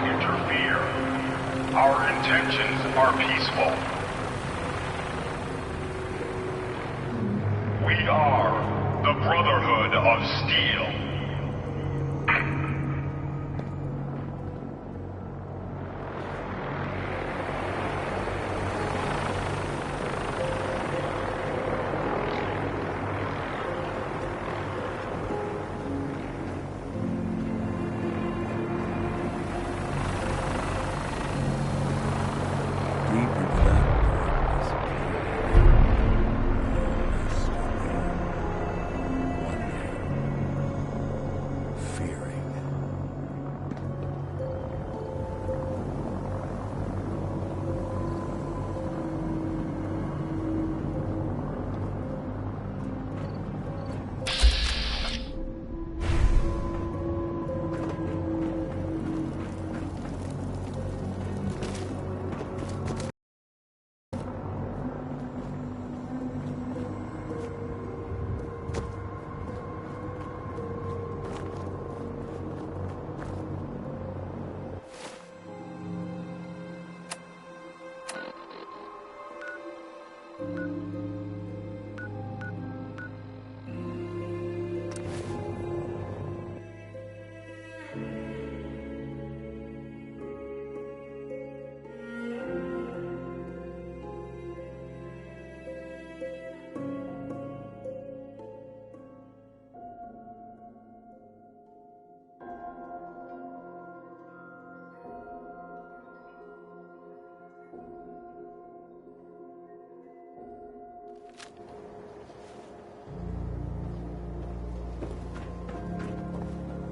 interfere. Our intentions are peaceful. We are the Brotherhood of Steel.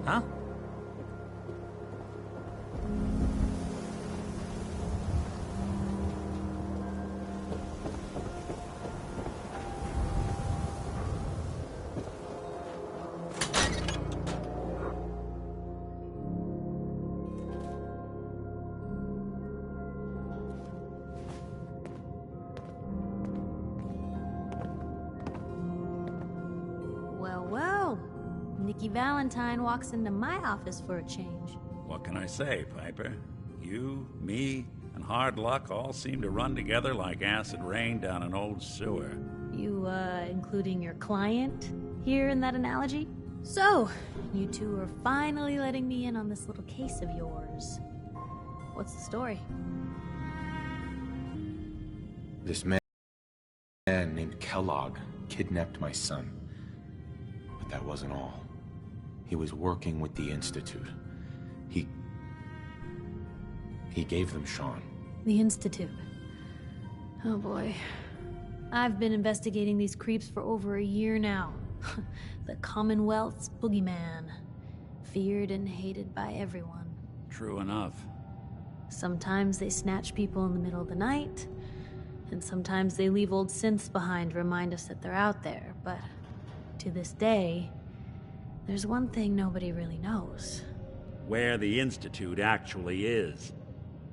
Huh? Well. Nikki Valentine walks into my office for a change. What can I say, Piper? You, me, and hard luck all seem to run together like acid rain down an old sewer. You, including your client here in that analogy? So, you two are finally letting me in on this little case of yours. What's the story? This man named Kellogg kidnapped my son. But that wasn't all. He was working with the Institute. He gave them Sean. The Institute. Oh boy. I've been investigating these creeps for over a year now. The Commonwealth's boogeyman. Feared and hated by everyone. True enough. Sometimes they snatch people in the middle of the night, and sometimes they leave old synths behind to remind us that they're out there, but to this day, there's one thing nobody really knows. Where the Institute actually is.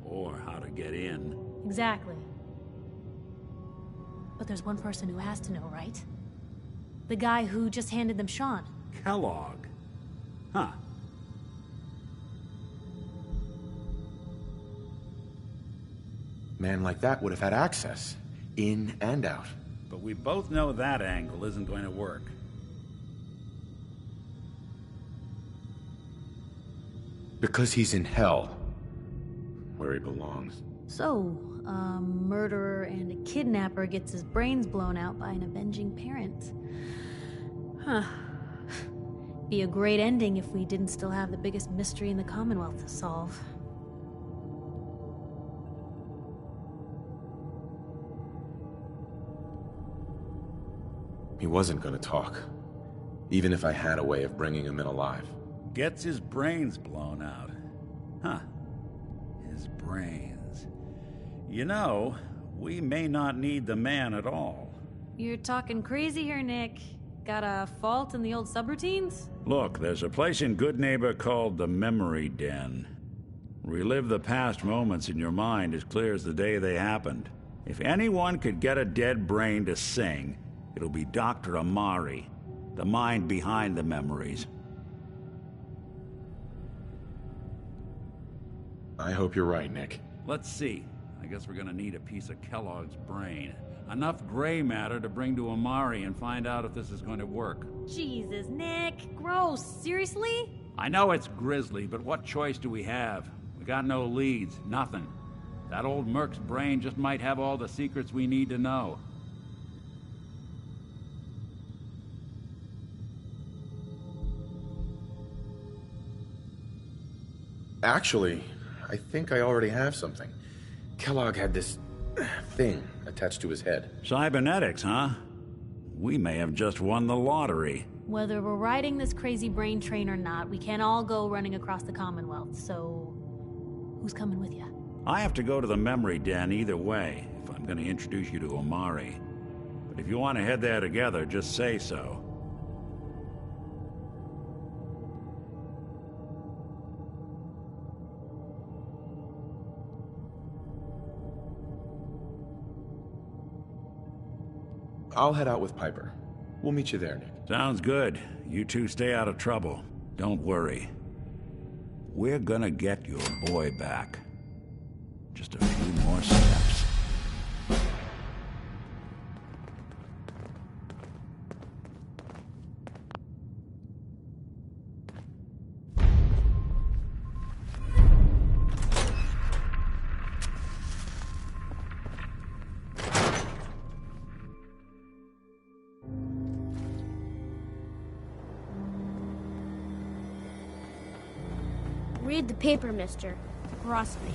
Or how to get in. Exactly. But there's one person who has to know, right? The guy who just handed them Sean. Kellogg. Huh. Man like that would have had access. In and out. But we both know that angle isn't going to work. Because he's in hell. Where he belongs. So, a murderer and a kidnapper gets his brains blown out by an avenging parent. Huh. Be a great ending if we didn't still have the biggest mystery in the Commonwealth to solve. He wasn't gonna talk. Even if I had a way of bringing him in alive. Gets his brains blown out. Huh. His brains. You know, we may not need the man at all. You're talking crazy here, Nick. Got a fault in the old subroutines? Look, there's a place in Good Neighbor called the Memory Den. Relive the past moments in your mind as clear as the day they happened. If anyone could get a dead brain to sing, it'll be Dr. Amari, the mind behind the memories. I hope you're right, Nick. Let's see. I guess we're gonna need a piece of Kellogg's brain. Enough gray matter to bring to Amari and find out if this is going to work. Jesus, Nick. Gross. Seriously? I know it's grisly, but what choice do we have? We got no leads, nothing. That old Merc's brain just might have all the secrets we need to know. Actually, I think I already have something. Kellogg had this thing attached to his head. Cybernetics, huh? We may have just won the lottery. Whether we're riding this crazy brain train or not, we can't all go running across the Commonwealth, so... who's coming with you? I have to go to the memory den either way, if I'm going to introduce you to Amari. But if you want to head there together, just say so. I'll head out with Piper. We'll meet you there, Nick. Sounds good. You two stay out of trouble. Don't worry. We're gonna get your boy back. Just a few more steps. Read the paper, mister. Veracity.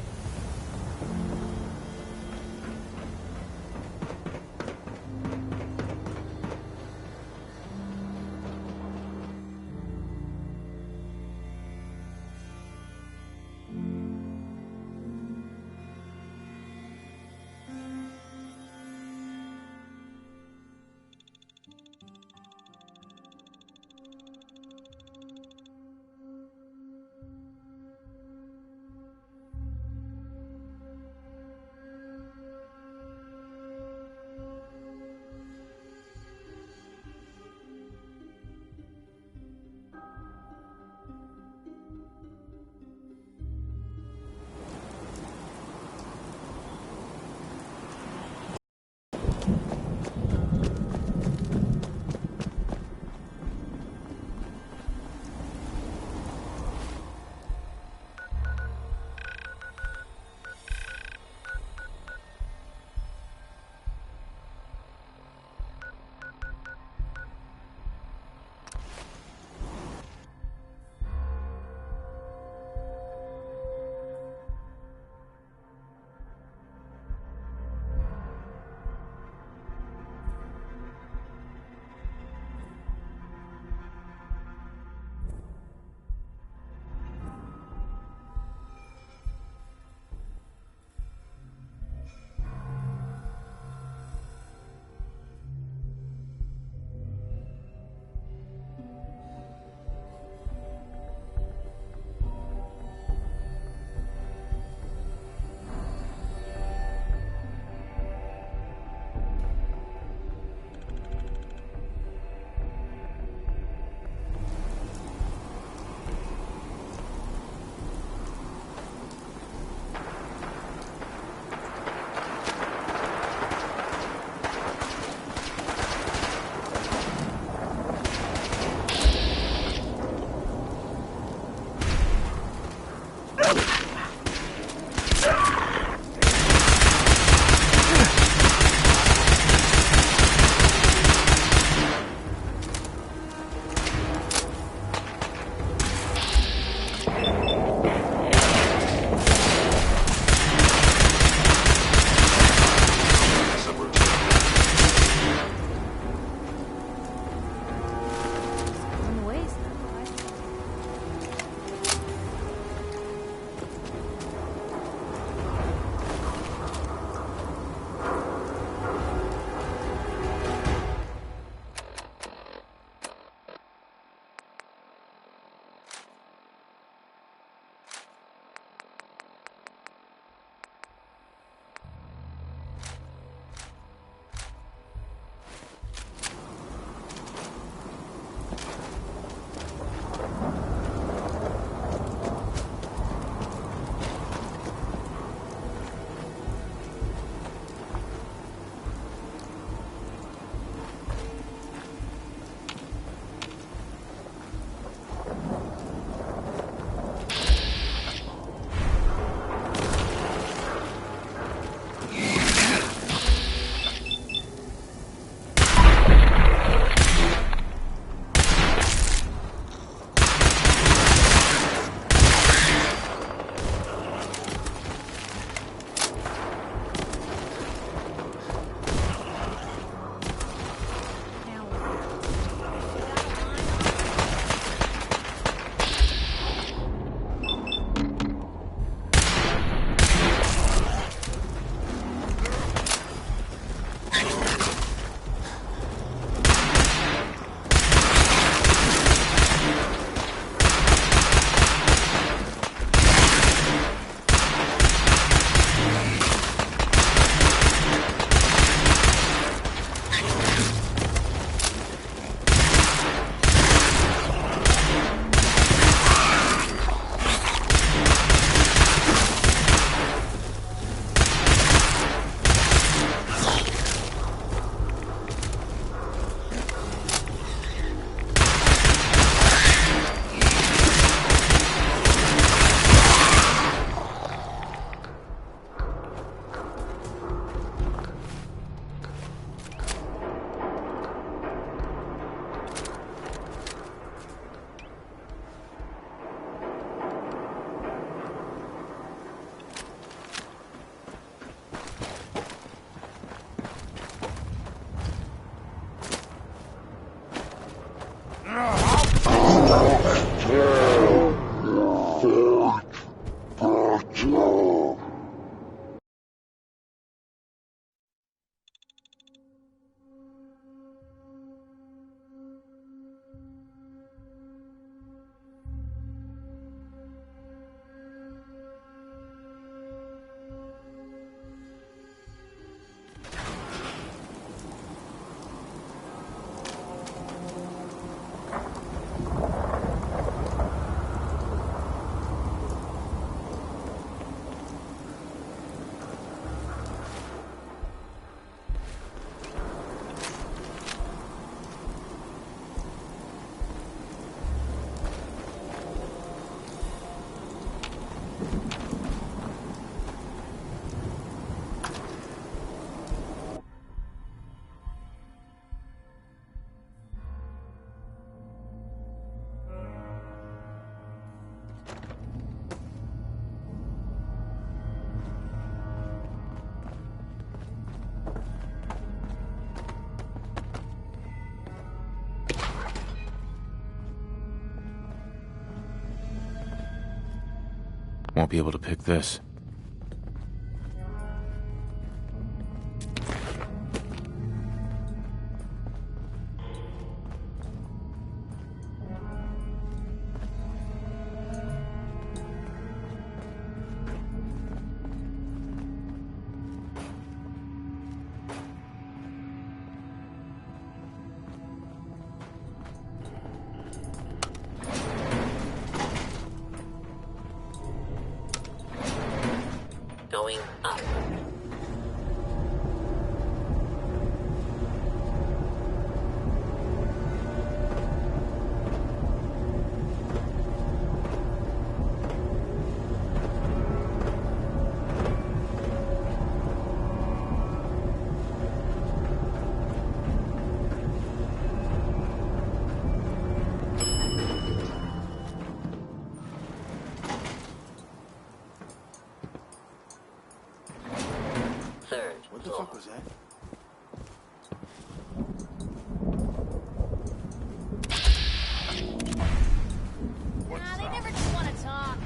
Won't be able to pick this. Going up. Third What the floor. fuck was that? Nah, they never just want to talk.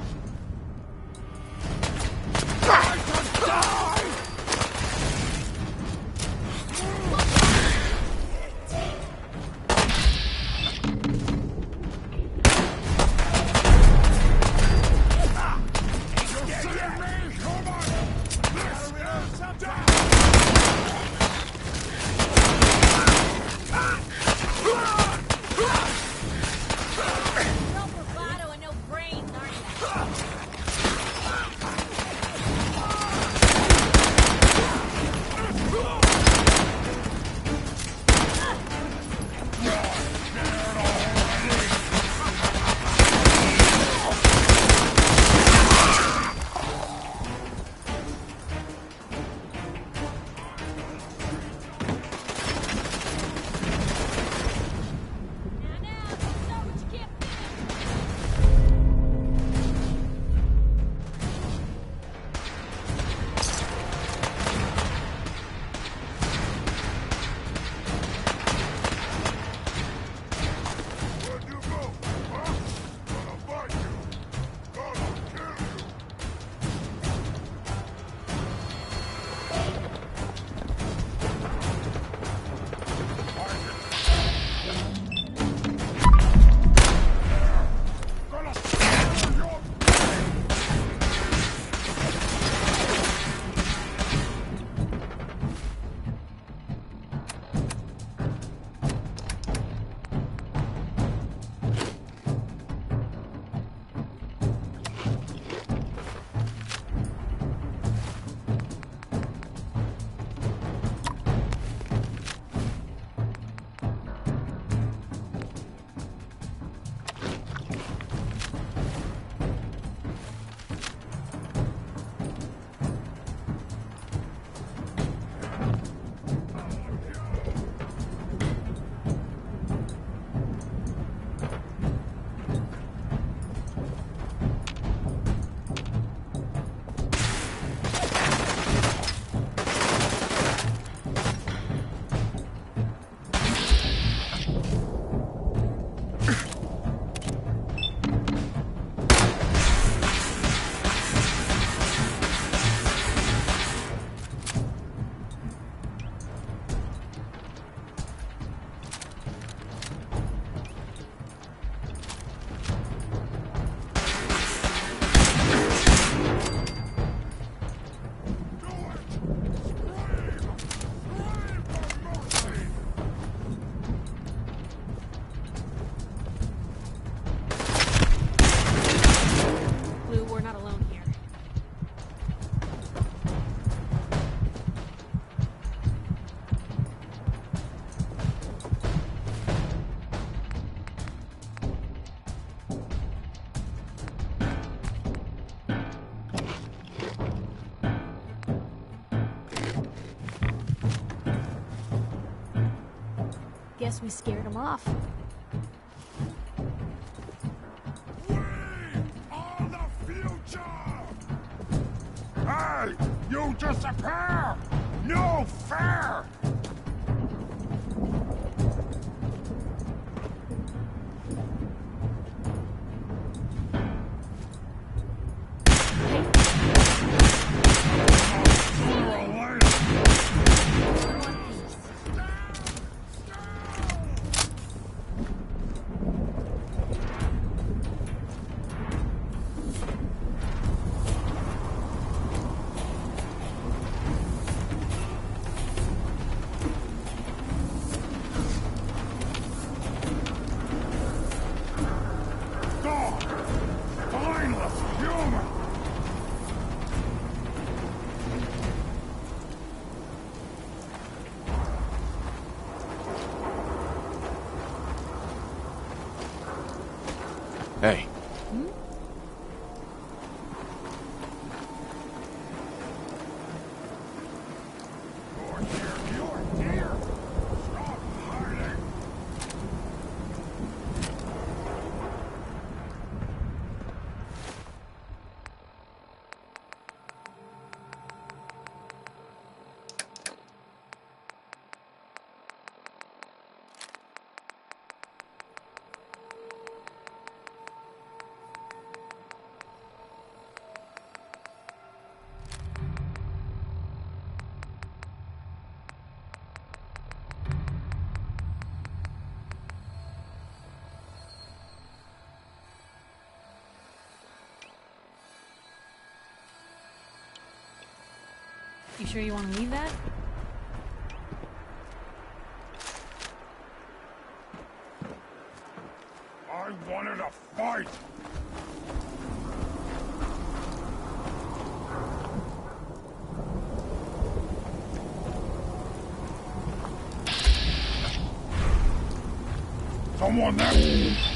Guess we scared him off. We are the future! Hey! You disappear! No fair! Hey. You're here! Stop hiding! You sure you want to leave that? I wanted a fight! Someone there!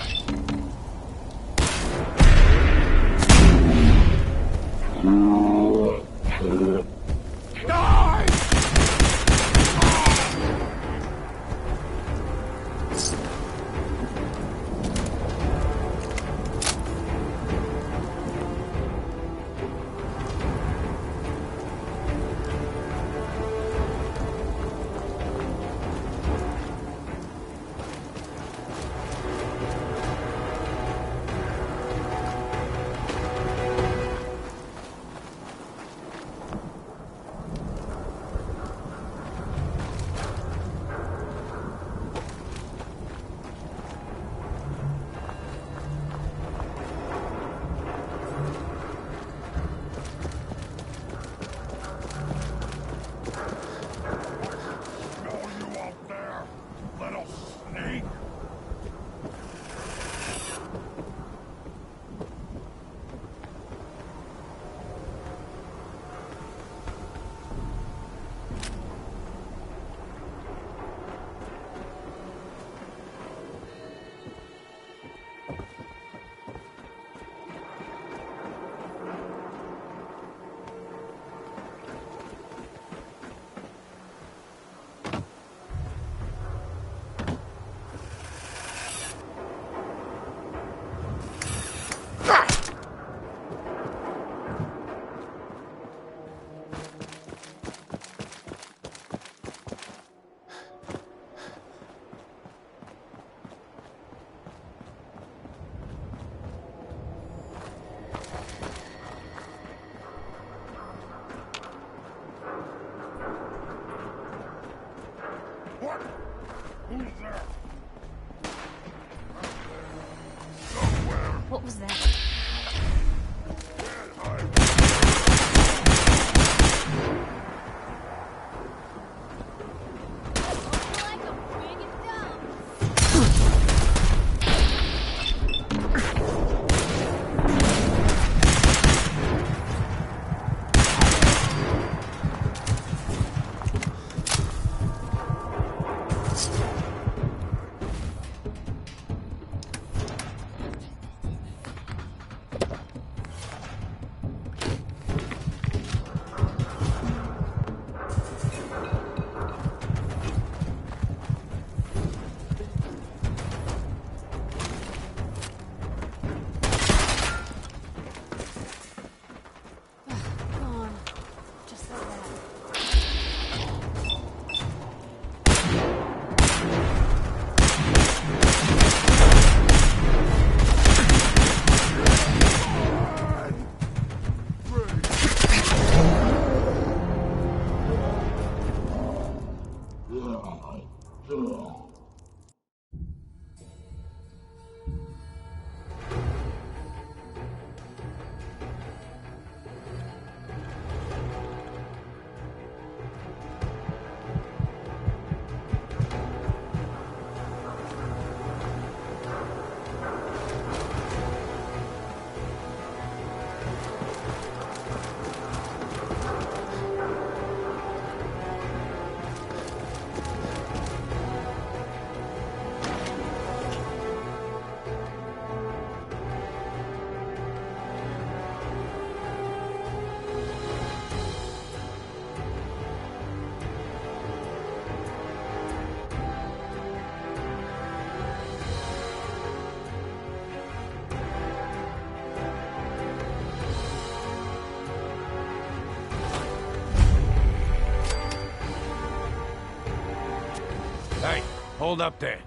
Hold up there.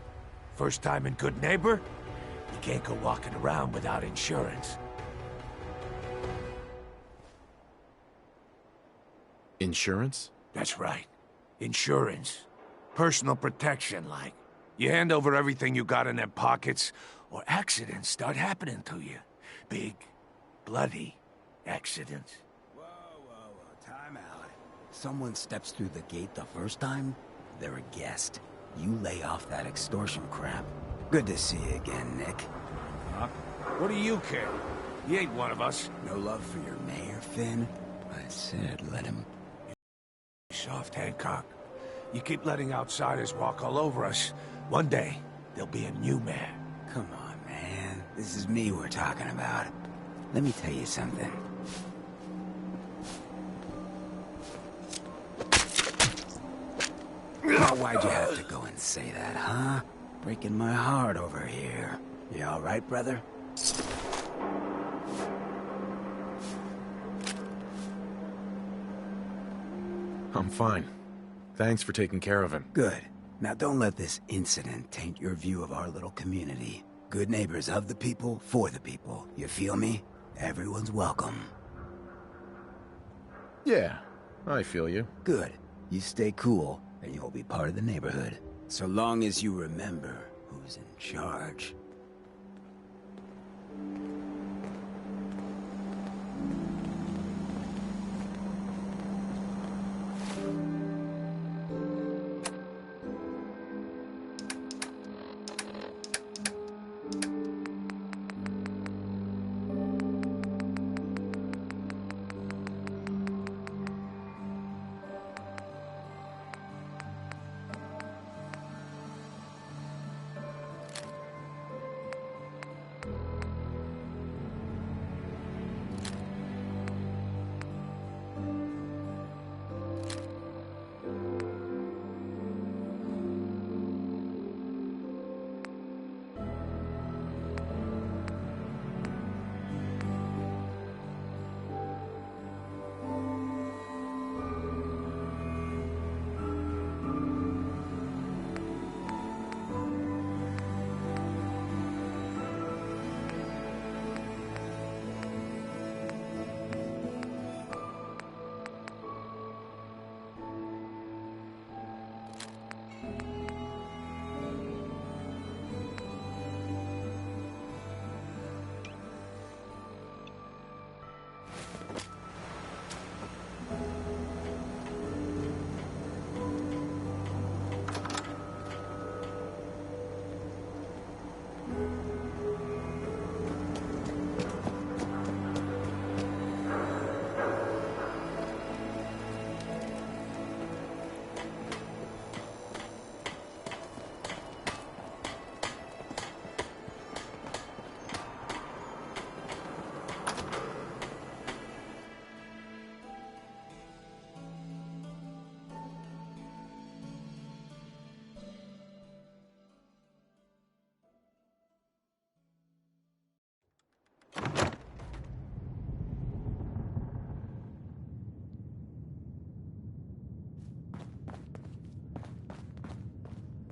First time in Good Neighbor? You can't go walking around without insurance. Insurance? That's right. Insurance. Personal protection, like. You hand over everything you got in them pockets, or accidents start happening to you. Big, bloody accidents. Whoa, time out. Someone steps through the gate the first time, they're a guest. You lay off that extortion crap. Good to see you again, Nick. Huh? What do you care? He ain't one of us. No love for your mayor, Finn? I said let him. Soft, Hancock. You keep letting outsiders walk all over us. One day, there'll be a new mayor. Come on, man. This is me we're talking about. Let me tell you something. Oh, why'd you have to go and say that, huh? Breaking my heart over here. You all right, brother? I'm fine. Thanks for taking care of him. Good. Now don't let this incident taint your view of our little community. Good neighbors of the people, for the people. You feel me? Everyone's welcome. Yeah, I feel you. Good. You stay cool, and you'll be part of the neighborhood. So long as you remember who's in charge.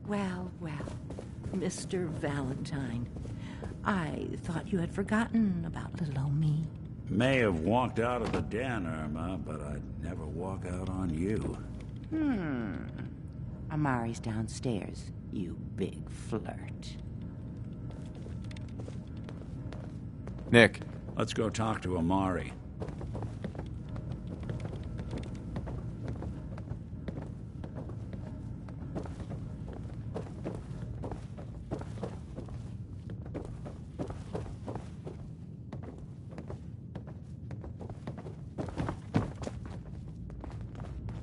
Well, Mr. Valentine. I thought you had forgotten about little old me. May have walked out of the den, Irma, but I'd never walk out on you. Amari's downstairs, you big flirt. Nick. Let's go talk to Amari.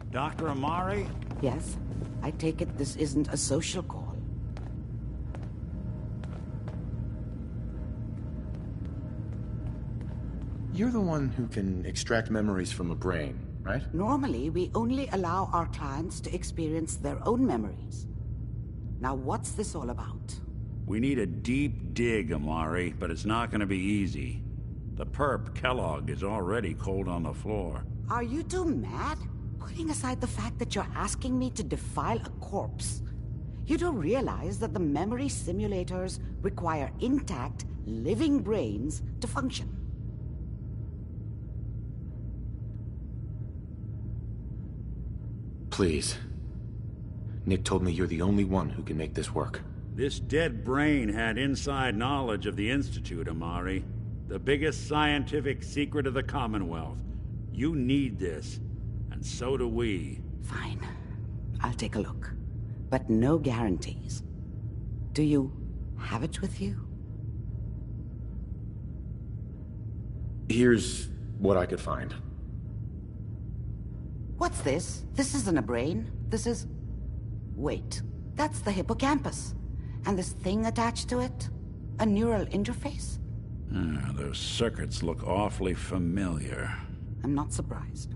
Dr. Amari? Yes? I take it this isn't a social call. You're the one who can extract memories from a brain, right? Normally, we only allow our clients to experience their own memories. Now, what's this all about? We need a deep dig, Amari, but it's not going to be easy. The perp, Kellogg, is already cold on the floor. Are you two mad? Putting aside the fact that you're asking me to defile a corpse, You do realize that the memory simulators require intact, living brains to function. Please. Nick told me you're the only one who can make this work. This dead brain had inside knowledge of the Institute, Amari. The biggest scientific secret of the Commonwealth. You need this, and so do we. Fine. I'll take a look. But no guarantees. Do you have it with you? Here's what I could find. What's this? This isn't a brain. This is... Wait. That's the hippocampus. And this thing attached to it? A neural interface? Those circuits look awfully familiar. I'm not surprised.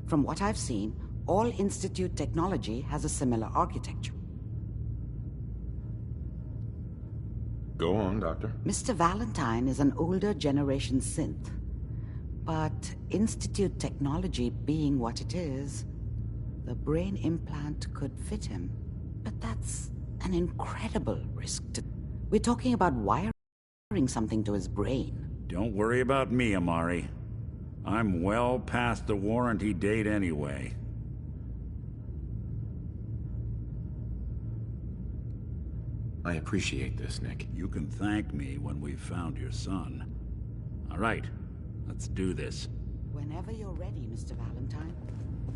From what I've seen, all Institute technology has a similar architecture. Go on, Doctor. Mr. Valentine is an older generation synth. But Institute technology being what it is, the brain implant could fit him. But that's an incredible risk to... We're talking about wiring something to his brain. Don't worry about me, Amari. I'm well past the warranty date anyway. I appreciate this, Nick. You can thank me when we've found your son. All right, let's do this. Whenever you're ready, Mr. Valentine.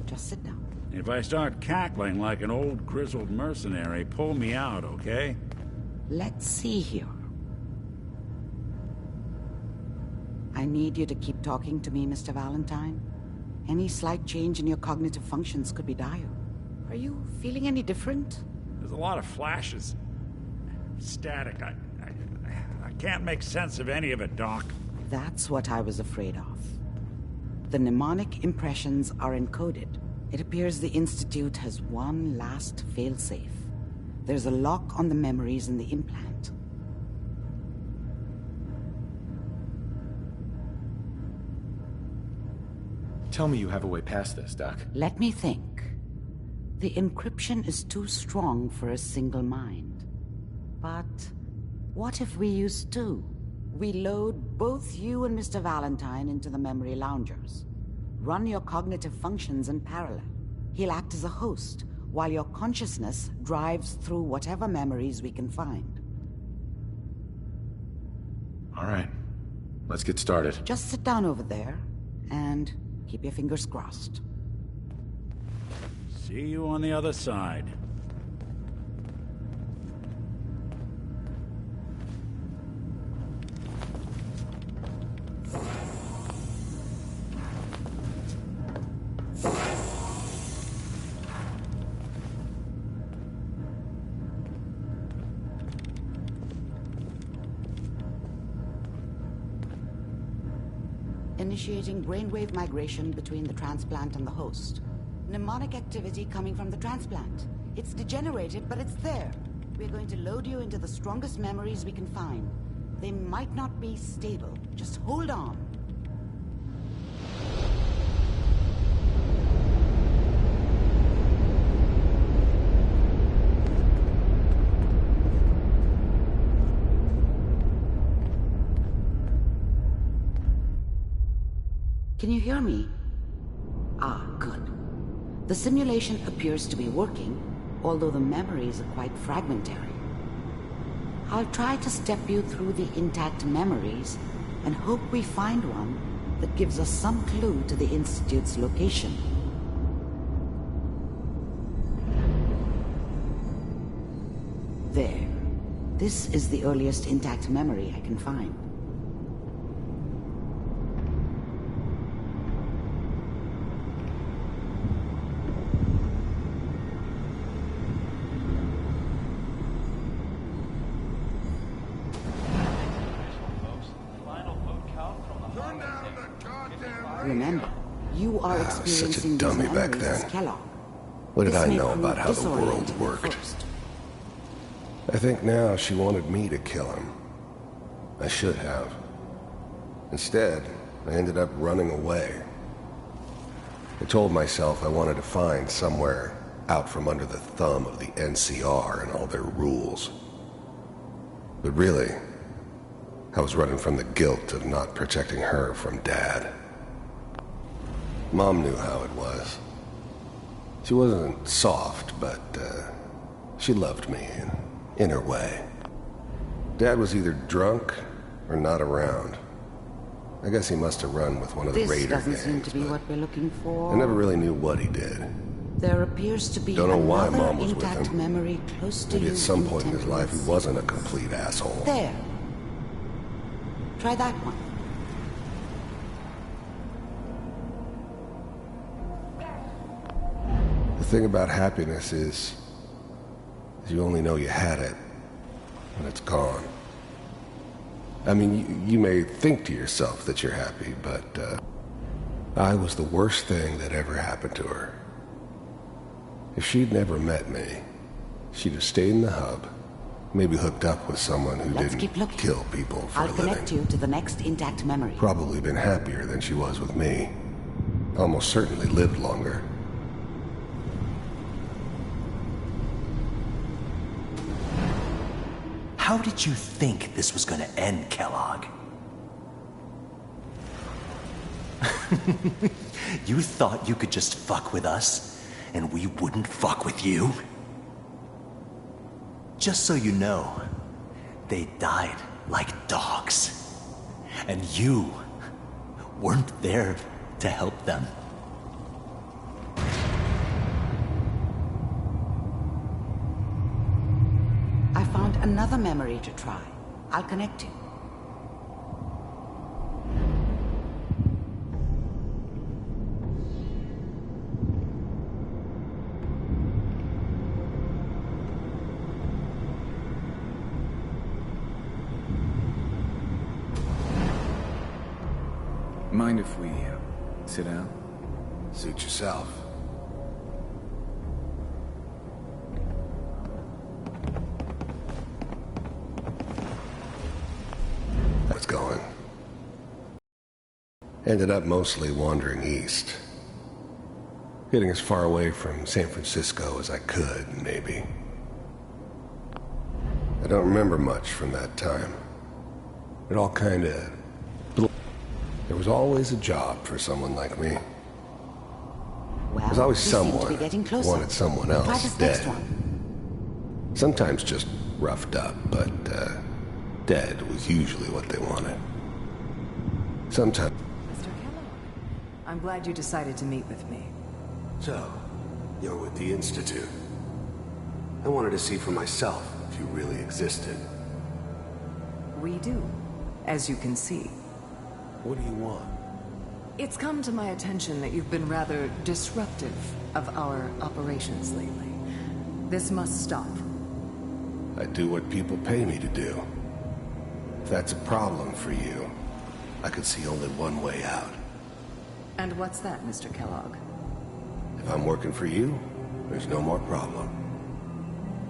Just sit down. If I start cackling like an old grizzled mercenary, pull me out, okay? Let's see here. I need you to keep talking to me, Mr. Valentine. Any slight change in your cognitive functions could be dire. Are you feeling any different? There's a lot of flashes. Static. I can't make sense of any of it, Doc. That's what I was afraid of. The mnemonic impressions are encoded. It appears the Institute has one last failsafe. There's a lock on the memories in the implant. Tell me you have a way past this, Doc. Let me think. The encryption is too strong for a single mind. But what if we use two? We load both you and Mr. Valentine into the memory loungers. Run your cognitive functions in parallel. He'll act as a host, while your consciousness drives through whatever memories we can find. All right. Let's get started. Just sit down over there, and keep your fingers crossed. See you on the other side. Initiating brainwave migration between the transplant and the host. Mnemonic activity coming from the transplant. It's degenerated, but it's there. We're going to load you into the strongest memories we can find. They might not be stable. Just hold on. Can you hear me? Ah, good. The simulation appears to be working, although the memories are quite fragmentary. I'll try to step you through the intact memories and hope we find one that gives us some clue to the Institute's location. There. This is the earliest intact memory I can find. Remember, you are experiencing such a dummy these back memories as then. Kellogg. What did This I may know prove about how the world disorienting at worked? first. I think now she wanted me to kill him. I should have. Instead, I ended up running away. I told myself I wanted to find somewhere out from under the thumb of the NCR and all their rules. But really, I was running from the guilt of not protecting her from Dad. Mom knew how it was. She wasn't soft, but she loved me in her way. Dad was either drunk or not around. I guess he must have run with one of the Raider gangs. This doesn't seem to be what we're looking for. I never really knew what he did. There appears to be Don't know why another Mom was with intact him. memory close to Maybe you at some in point in his life he temperance. wasn't a complete asshole. There. Try that one. The thing about happiness is you only know you had it when it's gone. I mean, you may think to yourself that you're happy, but I was the worst thing that ever happened to her. If she'd never met me, she'd have stayed in the hub, maybe hooked up with someone who didn't kill people for a living. I'll connect you to the next intact memory. Probably been happier than she was with me. Almost certainly lived longer. How did you think this was gonna end, Kellogg? You thought you could just fuck with us, and we wouldn't fuck with you? Just so you know, they died like dogs. And you weren't there to help them. I found another memory to try. I'll connect you. Mind if we sit down? Suit yourself. What's going? Ended up mostly wandering east. Getting as far away from San Francisco as I could, maybe. I don't remember much from that time. It all kinda... There was always a job for someone like me. Well, There's always we seem to someone be getting who closer. wanted someone Try else this dead. next one. Sometimes just roughed up, but dead was usually what they wanted. Sometimes... Mr. Kellogg, I'm glad you decided to meet with me. So, you're with the Institute. I wanted to see for myself if you really existed. We do, as you can see. What do you want? It's come to my attention that you've been rather disruptive of our operations lately. This must stop. I do what people pay me to do. If that's a problem for you, I could see only one way out. And what's that, Mr. Kellogg? If I'm working for you, there's no more problem.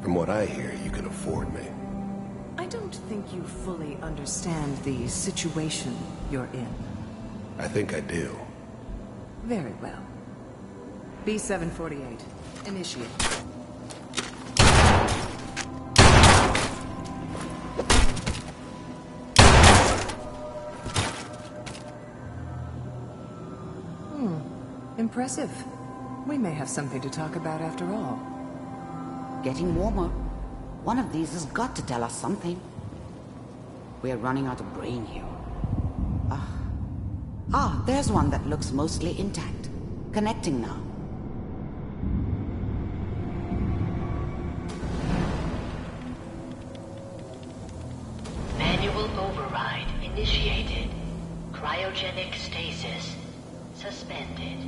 From what I hear, you can afford me. I don't think you fully understand the situation you're in. I think I do. Very well. B-748, initiate. Impressive. We may have something to talk about after all. Getting warmer. One of these has got to tell us something. We're running out of brain here. There's one that looks mostly intact. Connecting now. Manual override initiated. Cryogenic stasis suspended.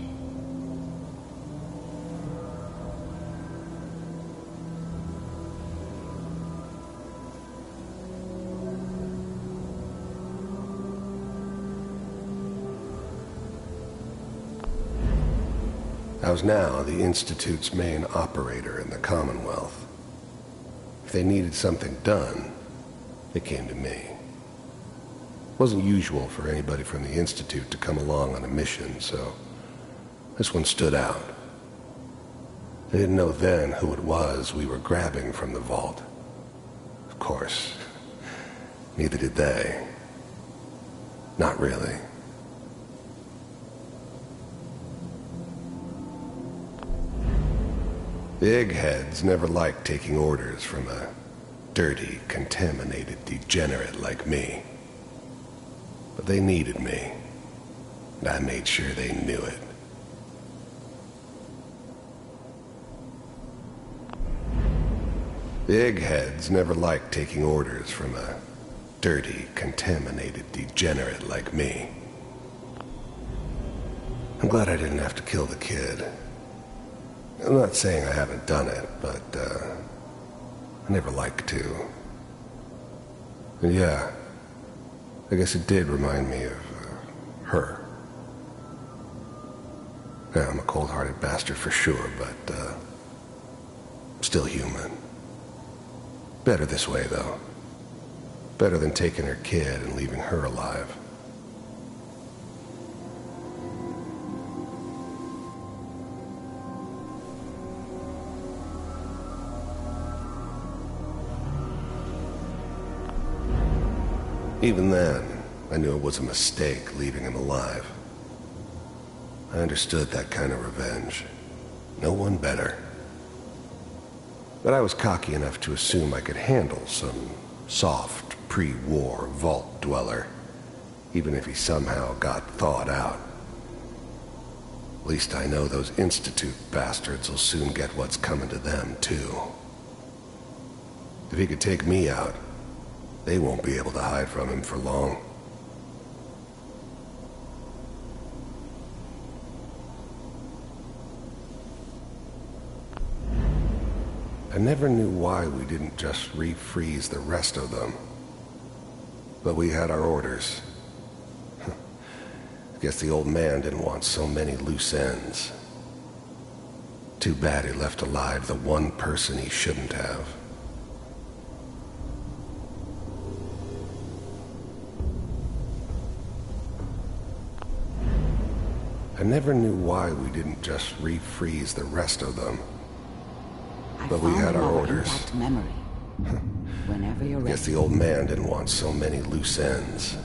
I was now the Institute's main operator in the Commonwealth. If they needed something done, they came to me. It wasn't usual for anybody from the Institute to come along on a mission, so this one stood out. I didn't know then who it was we were grabbing from the vault. Of course, neither did they. Not really. The eggheads never liked taking orders from a dirty, contaminated degenerate like me. But they needed me, and I made sure they knew it. The eggheads never liked taking orders from a dirty, contaminated degenerate like me. I'm glad I didn't have to kill the kid. I'm not saying I haven't done it, but, I never liked to. And yeah, I guess it did remind me of, her. Yeah, I'm a cold-hearted bastard for sure, but, I'm still human. Better this way, though. Better than taking her kid and leaving her alive. Even then, I knew it was a mistake leaving him alive. I understood that kind of revenge. No one better. But I was cocky enough to assume I could handle some soft, pre-war vault dweller, even if he somehow got thawed out. At least I know those Institute bastards will soon get what's coming to them, too. If he could take me out, they won't be able to hide from him for long. I never knew why we didn't just refreeze the rest of them. But we had our orders. I guess the old man didn't want so many loose ends. Too bad he left alive the one person he shouldn't have. I never knew why we didn't just refreeze the rest of them. But we had our orders. Memory. Whenever you're ready. Guess the old man didn't want so many loose ends.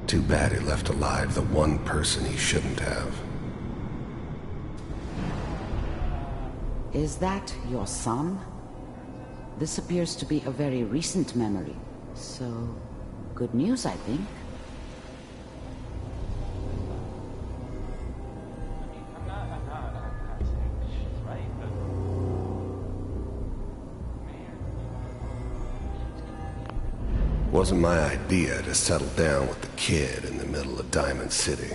Too bad he left alive the one person he shouldn't have. Is that your son? This appears to be a very recent memory. So, good news, I think. Wasn't my idea to settle down with the kid in the middle of Diamond City.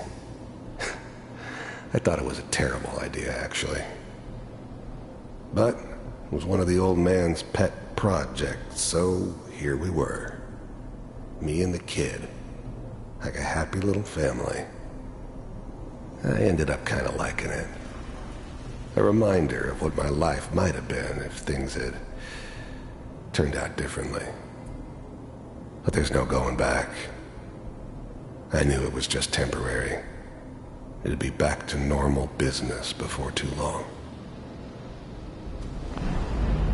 I thought it was a terrible idea, actually. But it was one of the old man's pet projects, so here we were. Me and the kid. Like a happy little family. I ended up kind of liking it. A reminder of what my life might have been if things had turned out differently. But there's no going back. I knew it was just temporary. It'd be back to normal business before too long.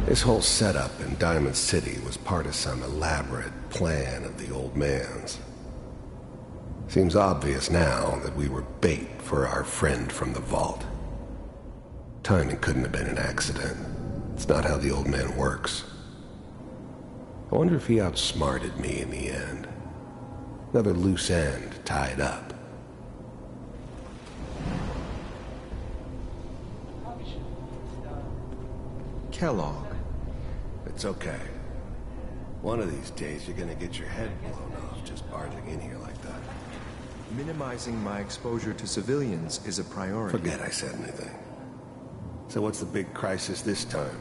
This whole setup in Diamond City was part of some elaborate plan of the old man's. Seems obvious now that we were bait for our friend from the vault. Timing couldn't have been an accident. It's not how the old man works. I wonder if he outsmarted me in the end. Another loose end tied up. Kellogg. It's okay. One of these days you're gonna get your head blown off just barging in here like that. Minimizing my exposure to civilians is a priority. Forget I said anything. So what's the big crisis this time?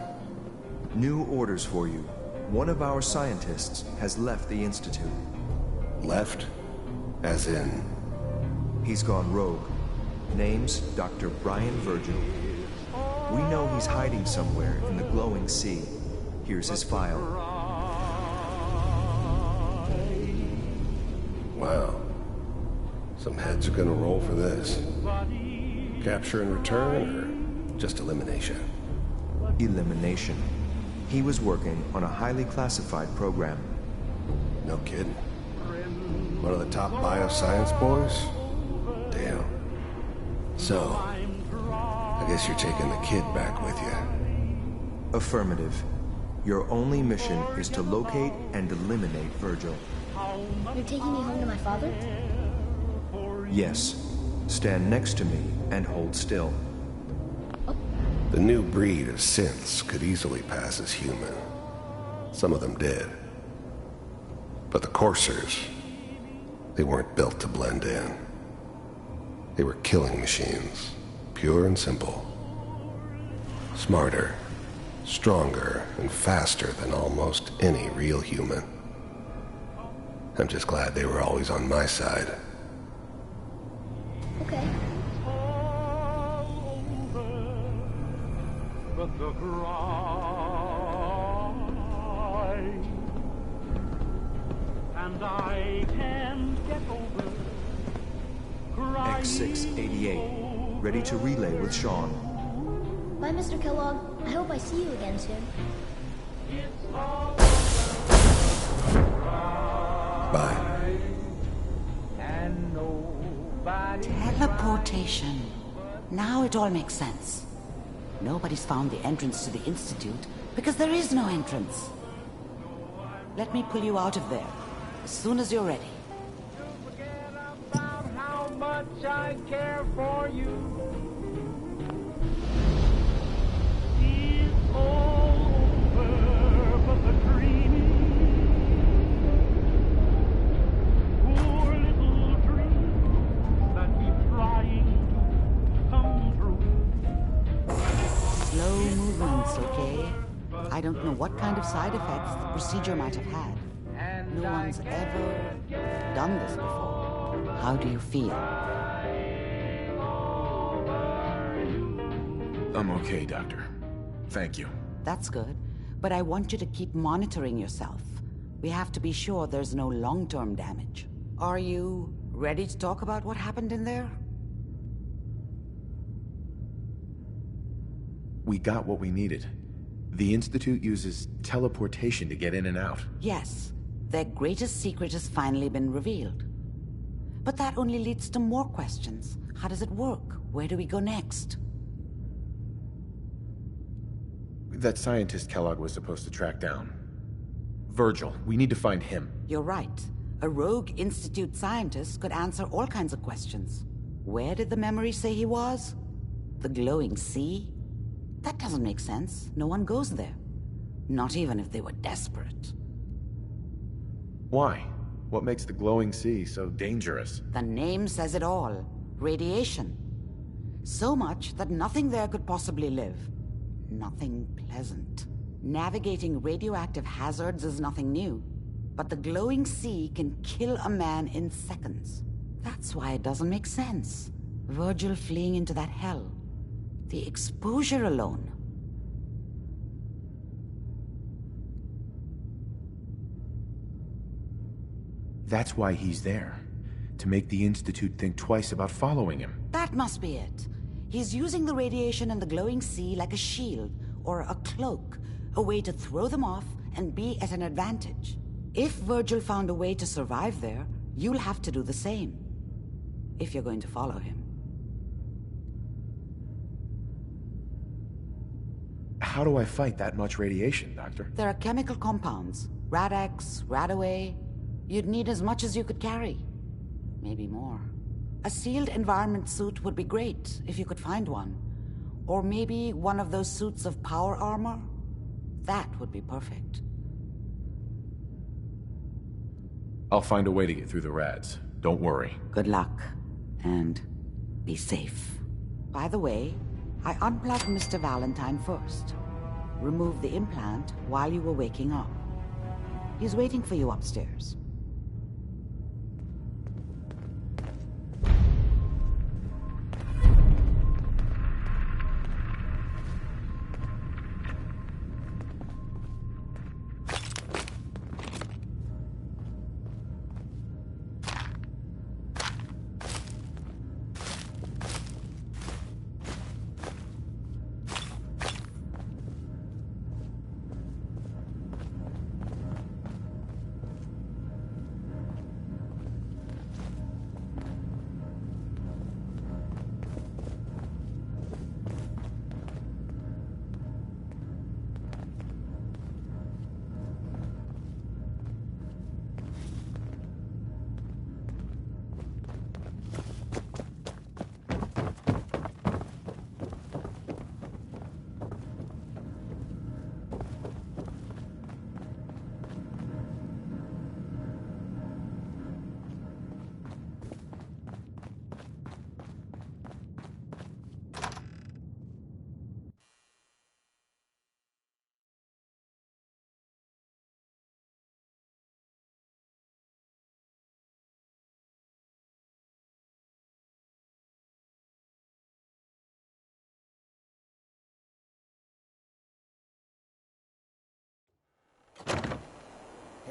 New orders for you. One of our scientists has left the Institute. Left? As in? He's gone rogue. Name's Dr. Brian Virgil. We know he's hiding somewhere in the glowing sea. Here's his file. Wow. Some heads are gonna roll for this. Capture and return, or just elimination. Elimination. He was working on a highly classified program. No kidding. One of the top bioscience boys? Damn. So, I guess you're taking the kid back with you. Affirmative. Your only mission is to locate and eliminate Virgil. You're taking me home to my father? Yes. Stand next to me and hold still. The new breed of synths could easily pass as human. Some of them did. But the coursers, they weren't built to blend in. They were killing machines, pure and simple. Smarter, stronger, and faster than almost any real human. I'm just glad they were always on my side. Okay. X688, ready to relay with Sean. Bye, Mr. Kellogg. I hope I see you again soon. Bye. Teleportation. Now it all makes sense. Nobody's found the entrance to the Institute because there is no entrance. Let me pull you out of there as soon as you're ready. How much I care for you. It's over, but the dreaming, poor little dream that keeps trying to come true. Slow movements, okay? I don't know what kind of side effects the procedure might have had. No one's ever done this before. How do you feel? I'm okay, Doctor. Thank you. That's good, but I want you to keep monitoring yourself. We have to be sure there's no long-term damage. Are you ready to talk about what happened in there? We got what we needed. The Institute uses teleportation to get in and out. Yes, their greatest secret has finally been revealed. But that only leads to more questions. How does it work? Where do we go next? That scientist Kellogg was supposed to track down. Virgil, we need to find him. You're right. A rogue Institute scientist could answer all kinds of questions. Where did the memory say he was? The glowing sea? That doesn't make sense. No one goes there. Not even if they were desperate. Why? What makes the glowing sea so dangerous? The name says it all. Radiation. So much that nothing there could possibly live. Nothing pleasant. Navigating radioactive hazards is nothing new. But the glowing sea can kill a man in seconds. That's why it doesn't make sense. Virgil fleeing into that hell. The exposure alone. That's why he's there. To make the Institute think twice about following him. That must be it. He's using the radiation and the glowing sea like a shield or a cloak, a way to throw them off and be at an advantage. If Virgil found a way to survive there, you'll have to do the same. If you're going to follow him. How do I fight that much radiation, Doctor? There are chemical compounds. Rad-X, Radaway. You'd need as much as you could carry. Maybe more. A sealed environment suit would be great, if you could find one. Or maybe one of those suits of power armor? That would be perfect. I'll find a way to get through the rads. Don't worry. Good luck. And be safe. By the way, I unplugged Mr. Valentine first. Removed the implant while you were waking up. He's waiting for you upstairs.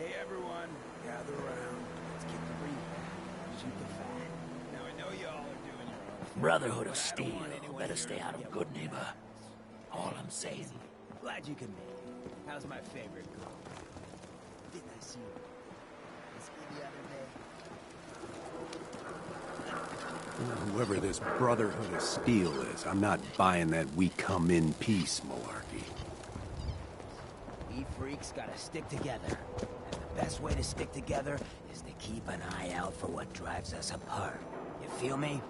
Hey everyone, gather around. Let's get the ring back. Shoot the fat. Now I know y'all are doing your own thing. Brotherhood of but I don't Steel. want anyone Better here stay to out of get Good one. Neighbor. All I'm saying. Glad you could make it. How's my favorite girl? Didn't I see you? The other day. Whoever this Brotherhood of Steel is, I'm not buying that we come in peace malarkey. We freaks gotta stick together. And the best way to stick together is to keep an eye out for what drives us apart. You feel me?